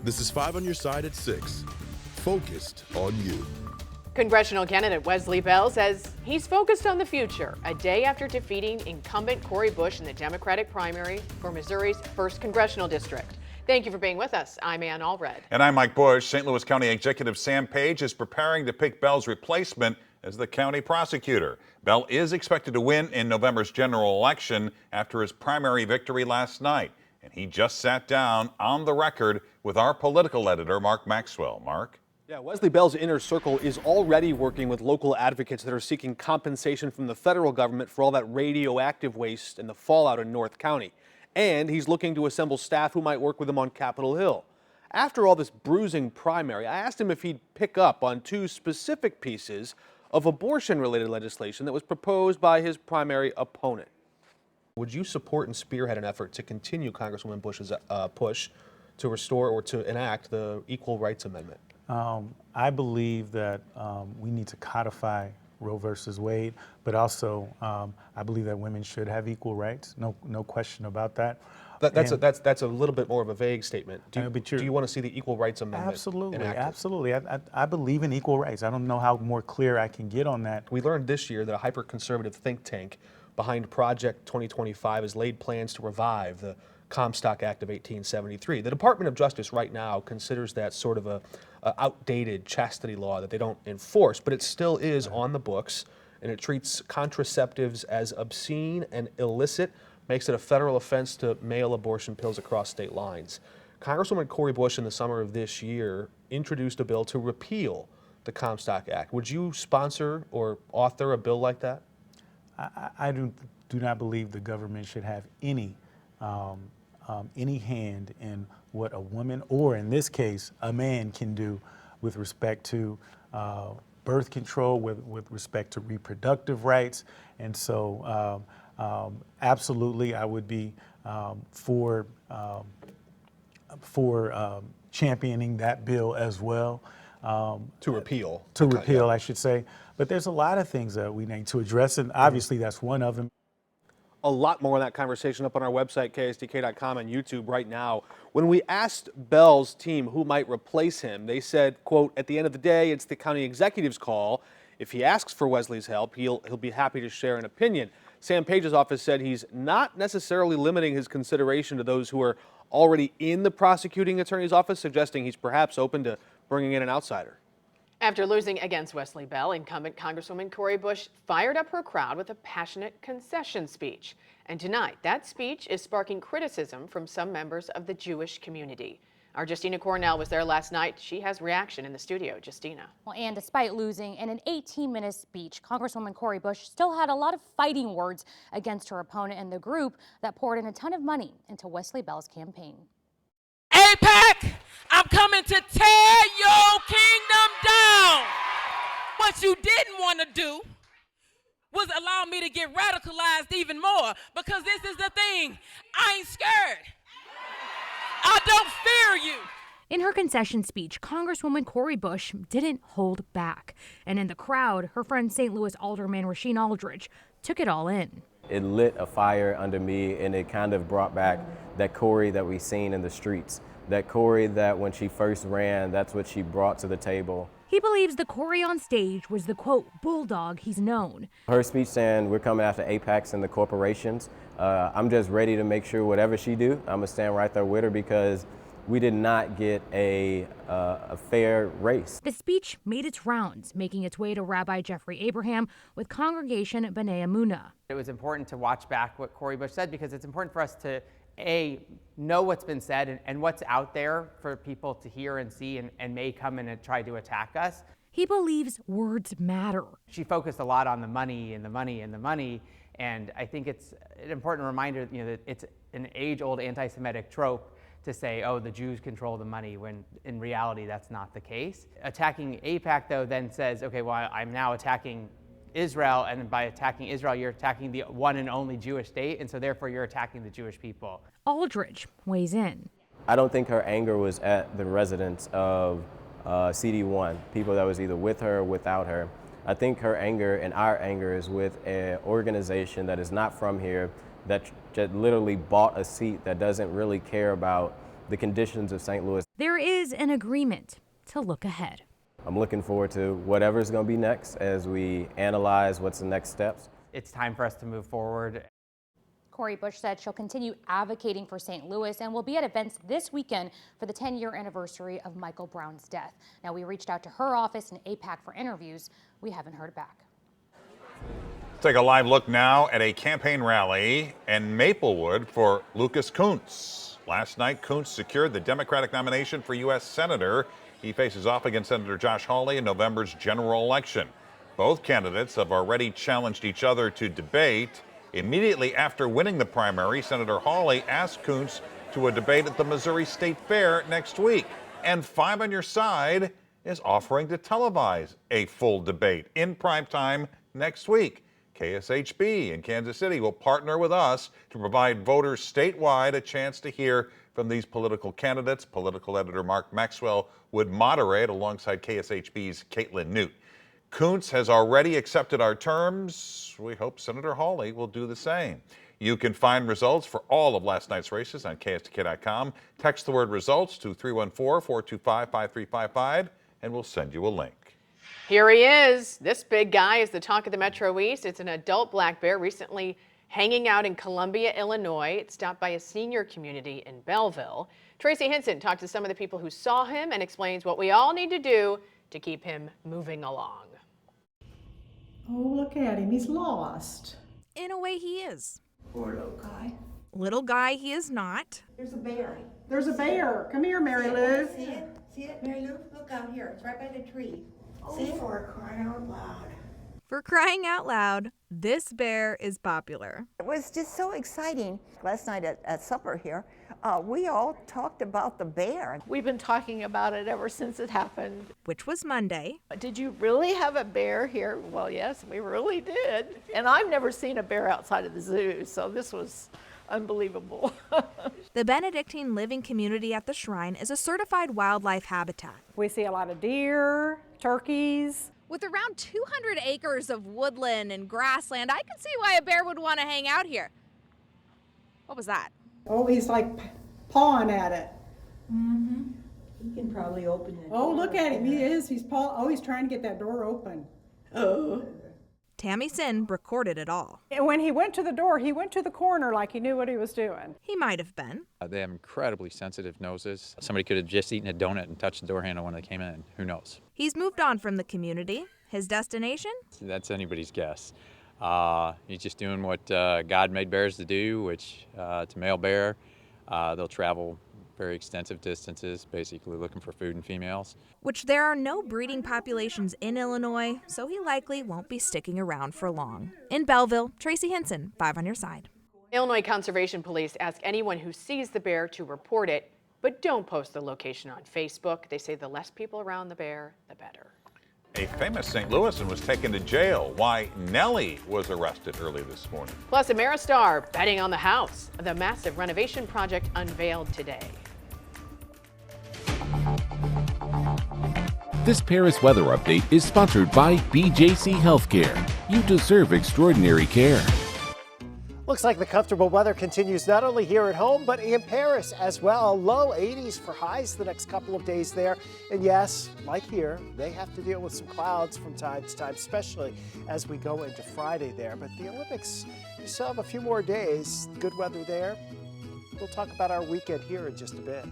This is 5 on your side at 6. Focused on you. Congressional candidate Wesley Bell says he's focused on the future, a day after defeating incumbent Cori Bush in the Democratic primary for Missouri's 1st Congressional District. Thank you for being with us. I'm Ann Allred. And I'm Mike Bush. St. Louis County Executive Sam Page is preparing to pick Bell's replacement as the county prosecutor. Bell is expected to win in November's general election after his primary victory last night. And he just sat down on the record with our political editor, Mark Maxwell. Mark? Yeah, Wesley Bell's inner circle is already working with local advocates that are seeking compensation from the federal government for all that radioactive waste and the fallout in North County. And he's looking to assemble staff who might work with him on Capitol Hill. After all this bruising primary, I asked him if he'd pick up on 2 specific pieces of abortion-related legislation that was proposed by his primary opponent. Would you support and spearhead an effort to continue Congresswoman Bush's push to restore or to enact the Equal Rights Amendment? I believe that we need to codify Roe versus Wade, but also I believe that women should have equal rights. No question about that. That's a little bit more of a vague statement. Do you want to see the Equal Rights Amendment enacted? Absolutely. I believe in equal rights. I don't know how more clear I can get on that. We learned this year that a hyper-conservative think tank behind Project 2025 has laid plans to revive the Comstock Act of 1873. The Department of Justice right now considers that sort of a outdated chastity law that they don't enforce, but it still is on the books, and it treats contraceptives as obscene and illicit, makes it a federal offense to mail abortion pills across state lines. Congresswoman Cori Bush in the summer of this year introduced a bill to repeal the Comstock Act. Would you sponsor or author a bill like that? I do not believe the government should have any hand in what a woman, or in this case, a man, can do with respect to birth control, with respect to reproductive rights. And so absolutely I would be for championing that bill as well. To repeal. To repeal, I should say. But there's a lot of things that we need to address, and obviously that's one of them. A lot more on that conversation up on our website, ksdk.com, and YouTube right now. When we asked Bell's team who might replace him, they said, quote, "At the end of the day, it's the county executive's call. If he asks for Wesley's help, he'll be happy to share an opinion." Sam Page's office said he's not necessarily limiting his consideration to those who are already in the prosecuting attorney's office, suggesting he's perhaps open to bringing in an outsider. After losing against Wesley Bell, incumbent Congresswoman Cori Bush fired up her crowd with a passionate concession speech. And tonight, that speech is sparking criticism from some members of the Jewish community. Our Justina Cornell was there last night. She has reaction in the studio. Justina. Well, and despite losing in an 18-minute speech, Congresswoman Cori Bush still had a lot of fighting words against her opponent and the group that poured in a ton of money into Wesley Bell's campaign. AIPAC, I'm coming to tear your kingdom down. What you didn't want to do was allow me to get radicalized even more, because this is the thing. I ain't scared. I don't fear you. In her concession speech, Congresswoman Cori Bush didn't hold back. And in the crowd, her friend St. Louis Alderman Rashean Aldridge took it all in. It lit a fire under me, and it kind of brought back that Cori that we've seen in the streets. That Cori that when she first ran, that's what she brought to the table. He believes the Cori on stage was the, quote, bulldog he's known. Her speech saying we're coming after AIPACs and the corporations. I'm just ready to make sure whatever she do, I'm gonna stand right there with her, because we did not get a fair race. The speech made its rounds, making its way to Rabbi Jeffrey Abraham with congregation B'nai Emunah. It was important to watch back what Cori Bush said, because it's important for us to, A, know what's been said and what's out there for people to hear and see and may come in and try to attack us. He believes words matter. She focused a lot on the money and the money and the money, and I think it's an important reminder, that it's an age-old anti-Semitic trope to say, oh, the Jews control the money, when in reality that's not the case. Attacking AIPAC, though, then says, okay, well, I'm now attacking Israel, and by attacking Israel, you're attacking the one and only Jewish state, and so therefore you're attacking the Jewish people. Aldridge weighs in. I don't think her anger was at the residents of CD1, people that was either with her or without her. I think her anger and our anger is with an organization that is not from here, that literally bought a seat, that doesn't really care about the conditions of St. Louis. There is an agreement to look ahead. I'm looking forward to whatever's going to be next as we analyze what's the next steps. It's time for us to move forward. Cori Bush said she'll continue advocating for St. Louis and will be at events this weekend for the 10-year anniversary of Michael Brown's death. Now, we reached out to her office and AIPAC for interviews. We haven't heard back. Take a live look now at a campaign rally in Maplewood for Lucas Kunce. Last night, Kunce secured the Democratic nomination for U.S. Senator. He faces off against Senator Josh Hawley in November's general election. Both candidates have already challenged each other to debate. Immediately after winning the primary, Senator Hawley asked Kunce to a debate at the Missouri State Fair next week. And 5 on Your Side is offering to televise a full debate in primetime next week. KSHB in Kansas City will partner with us to provide voters statewide a chance to hear from these political candidates. Political editor Mark Maxwell would moderate alongside KSHB's Caitlin Newt. Kunce has already accepted our terms. We hope Senator Hawley will do the same. You can find results for all of last night's races on KSTK.com. Text the word results to 314-425-5355 and we'll send you a link. Here he is. This big guy is the talk of the Metro East. It's an adult black bear recently hanging out in Columbia, Illinois. It stopped by a senior community in Belleville. Tracy Hinson talked to some of the people who saw him and explains what we all need to do to keep him moving along. Oh, look at him. He's lost. In a way, he is. Poor little guy. Little guy, he is not. There's a bear. There's a bear. Come here, Mary Lou. See it? See it, Mary Lou? Look out here. It's right by the tree. Oh, See? for crying out loud. For crying out loud, this bear is popular. It was just so exciting. Last night at supper here, we all talked about the bear. We've been talking about it ever since it happened. Which was Monday. Did you really have a bear here? Well, yes, we really did. And I've never seen a bear outside of the zoo, so this was unbelievable. The Benedictine living community at the shrine is a certified wildlife habitat. We see a lot of deer, turkeys. With around 200 acres of woodland and grassland, I can see why a bear would want to hang out here. What was that? Oh, he's like pawing at it. Mm-hmm. He can probably open it. Oh, look at him. He is. He's trying to get that door open. Oh. Tammy Sin recorded it all. And when he went to the door, he went to the corner like he knew what he was doing. He might have been. They have incredibly sensitive noses. Somebody could have just eaten a donut and touched the door handle when they came in. Who knows? He's moved on from the community. His destination? That's anybody's guess. He's just doing what God made bears to do, which to male bear, they'll travel very extensive distances, basically looking for food and females. Which there are no breeding populations in Illinois, so he likely won't be sticking around for long. In Belleville, Tracy Hinson, 5 on Your Side. Illinois Conservation Police ask anyone who sees the bear to report it, but don't post the location on Facebook. They say the less people around the bear, the better. A famous St. Louisan was taken to jail. Why Nellie was arrested early this morning. Plus, Ameristar betting on the house. The massive renovation project unveiled today. This Paris weather update is sponsored by BJC Healthcare. You deserve extraordinary care. Looks like the comfortable weather continues not only here at home, but in Paris as well. Low 80s for highs the next couple of days there. And yes, like here, they have to deal with some clouds from time to time, especially as we go into Friday there. But the Olympics, you still have a few more days. Good weather there. We'll talk about our weekend here in just a bit.